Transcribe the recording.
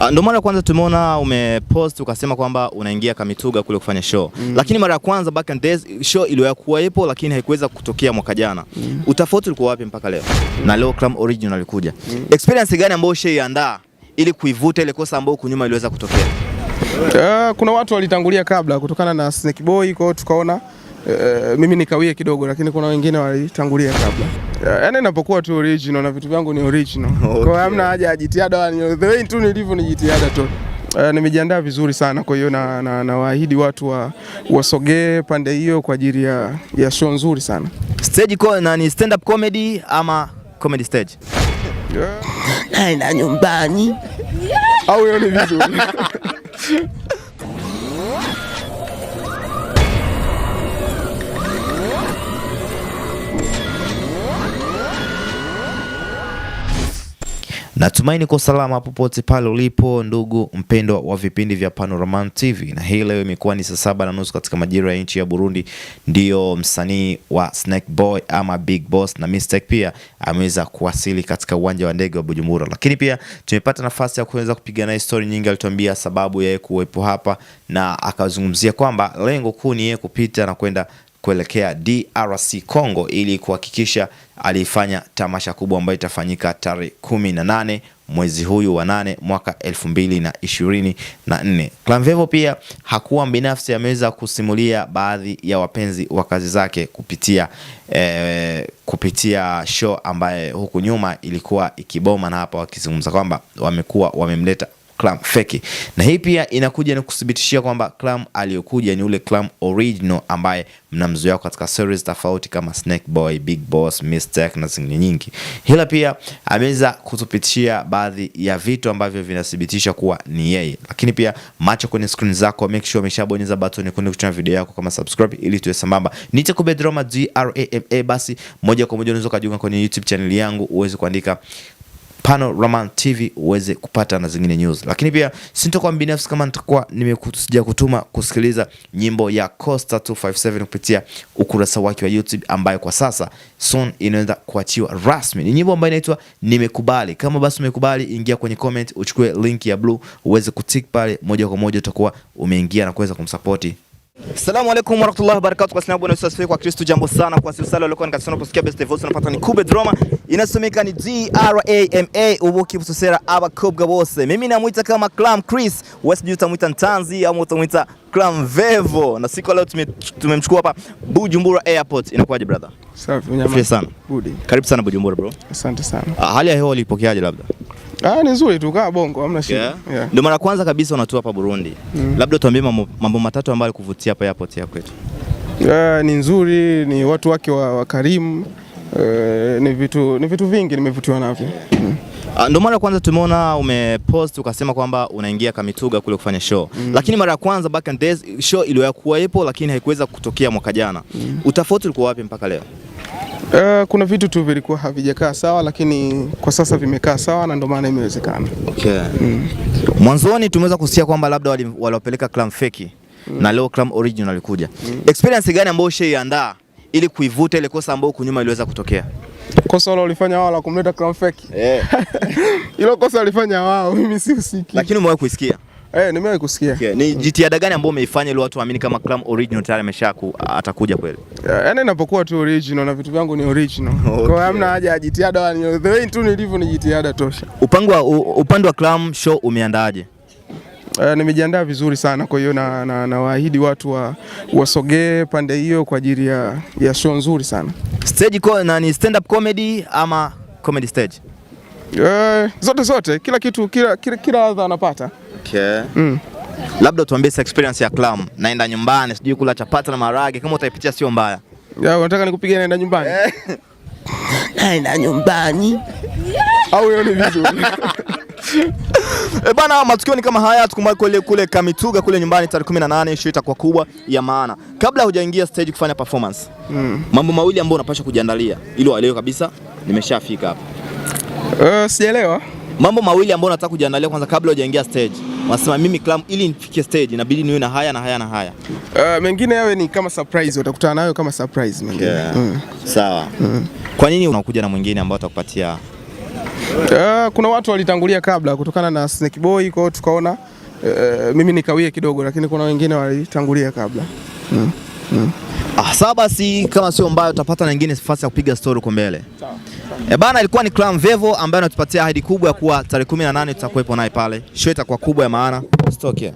Ndio mara kwanza tumeona umepost ukasema kwamba unaingia Kamituga kule kufanya show. Lakini mara ya kwanza back in days show iliyokuwa ipo lakini haikuweza kutokea mwaka jana. Utofauti ulikuwa wapi mpaka leo? Na leo Clam Original alikuja. Experience gani ambayo ushaiandaa ili kuivuta ile kosa ambayo kunyuma iliweza kutokea? Kuna watu walitangulia kabla kutokana na Snake Boy, kwa hiyo tukaona mimi nikawie kidogo, lakini kuna wengine walitangulia kabla. Yaani inapokuwa tu original na vitu vyangu ni original. Okay. Kwa hamna haja ya jitihada, the way tu nilivyo ni jitihada tu. Nimejiandaa vizuri sana, kwa hiyo na waahidi watu wasogee pande hiyo kwa ajili ya show nzuri sana. Stage ni stand up comedy ama comedy stage? Naenda nyumbani. Au hiyo ni vizuri. Natumaini kwa salama popote pale ulipo ndugu mpendwa wa vipindi vya Panorama TV, na hii leo imekuwa ni saa 7:30 katika majira ya nchi ya Burundi. Ndio msanii wa Snake Boy ama Big Boss na Mistake pia ameweza kuwasili katika uwanja wa ndege wa Bujumbura, lakini pia tumepata nafasi ya kuweza kupiga na story nyingi. Alituambia sababu ya yeye kuwepo hapa na akazungumzia kwamba lengo kuu ni yeye kupita na kwenda kuelekea DRC Congo ili kuhakikisha alifanya tamasha kubwa ambayo itafanyika tarehe 18 mwezi huyu wa 8 mwaka 2024. Clam Vevo pia hakuwa binafsi, ameweza kusimulia baadhi ya wapenzi wa kazi zake kupitia show ambaye huku nyuma ilikuwa ikiboma, na hapa wakizungumza kwamba wamemleta Clam feki. Na hii pia inakuja ni kuthibitishia kwamba Clam aliyokuja ni ule Clam original ambaye mnamzoea katika series tofauti kama Snake Boy, Big Boss, Mistake na zingine nyingi. Hila pia ameweza kutupitishia baadhi ya vitu ambavyo vinathibitisha kuwa ni yeye. Lakini pia macho kwenye screen zako, make sure umeshabonyeza button nyekundu kuchana video yako kama subscribe ili tuwe sambamba. Nitakube Drama DRAMA, basi moja kwa moja unaweza kujiunga kwenye YouTube channel yangu uweze kuandika Panorama TV uweze kupata na zingine news. Lakini pia sintokuwa binafsi kama nitakuwa nimekuja kutuma kusikiliza nyimbo ya Costa 257 kupitia ukurasa wake wa YouTube ambayo kwa sasa soon inaenda kuachiwa rasmi. Ni nyimbo ambayo inaitwa Nimekubali. Kama basi umekubali, ingia kwenye comment, uchukue link ya blue uweze kutik pale, moja kwa moja utakuwa umeingia na kuweza kumsupport. Assalamu alaikum warahmatullahi wabarakatuh. Kwa sababu na kwa Kristo, jambo sana kwa sisi walikuwa nikasema kusikia best voice unapata ni Kube Drama, inasomeka ni DRAMA ubuki busosera abakobwa bose. Mimi namuita kama Clam Chris, wewe utamuita Ntanzi au utamuita Clam Vevo, na siku leo tumemchukua hapa Bujumbura Airport. Inakuwaje brother? Safi nyama sana. Budi. Karibu sana Bujumbura bro. Asante sana. Hali ya hewa ulipokeaje labda? Ni nzuri tu, kaa Bongo, hamna shida. Yeah. Ndio mara kwanza kabisa unatua hapa Burundi. Labda tuambie mambo matatu ambayo kuvutia hapa airport ya kwetu. Ni nzuri, ni watu wake wakarimu, ni vitu vingi nimevutiwa navyo. Ndio mara kwanza tumeona umepost ukasema kwamba unaingia Kamituga kule kufanya show. Lakini mara ya kwanza back in days show iliyokuwa ipo lakini haikuweza kutokea mwaka jana. Utofauti ulikuwa wapi mpaka leo? Kuna vitu tu vilikuwa havijakaa sawa, lakini kwa sasa vimekaa sawa na ndio maana imewezekana. Okay. Mwanzoni tumeweza kusikia kwamba labda waliopeleka Clam feki na leo Clam original alikuja. Experience gani ambayo ushaiandaa ili kuivuta ile kosa ambayo kunyuma iliweza kutokea? Kosa wao walifanya wao la kumleta Clam feki. Hilo kosa walifanya wao, mimi sihusiki. Lakini umewahi kusikia? Nimewahi kusikia. Okay. Ni jitihada gani ambayo umeifanya ili watu waamini kama Clam original tayari atakuja kweli? Yaani inapokuwa tu original na vitu vyangu ni original. Okay. Kwa hamna haja ya jitihada, the way tu nilivyo ni jitihada tosha. Upande wa Clam show umeandaaje? Nimejiandaa vizuri sana, kwa hiyo na waahidi watu wasogee pande hiyo kwa ajili ya show nzuri sana. Stage ni stand up comedy ama comedy stage? Zote kila kitu, kila ladha anapata. Okay. Labda tuambie experience ya Clam. Naenda nyumbani, sijui kula chapati na maharage, kama utaipitia sio mbaya. Unataka nikupigie naenda nyumbani? Naenda nyumbani. Au hiyo ni vizuri. Bana, matukio ni kama haya, tukumbuke kule Kamituga kule nyumbani tarehe 18 show itakuwa kubwa ya maana. Kabla hujaingia stage kufanya performance, mambo mawili ambayo unapaswa kujiandalia ili waelewe kabisa nimeshafika hapa. Sijaelewa. Mambo mawili ambayo nataka kujiandalia kwanza kabla hujaingia stage. Wanasema mimi Clam ili nifike stage inabidi niwe na haya na haya na haya. Mengine yawe ni kama surprise, utakutana nayo kama surprise mengine. Yeah. Sawa. Kwa nini unakuja na mwingine ambao atakupatia Kuna watu walitangulia kabla kutokana na Snake Boy, kwa hiyo tukaona mimi nikawie kidogo, lakini kuna wengine walitangulia kabla. Sawa basi, kama sio mbaya utapata na nyingine nafasi ya kupiga story kwa mbele. Bana, ilikuwa ni Clam Vevo ambaye anatupatia ahadi kubwa ya kuwa tarehe 18 tutakuwepo naye pale. Show itakuwa kubwa ya maana. Stoke.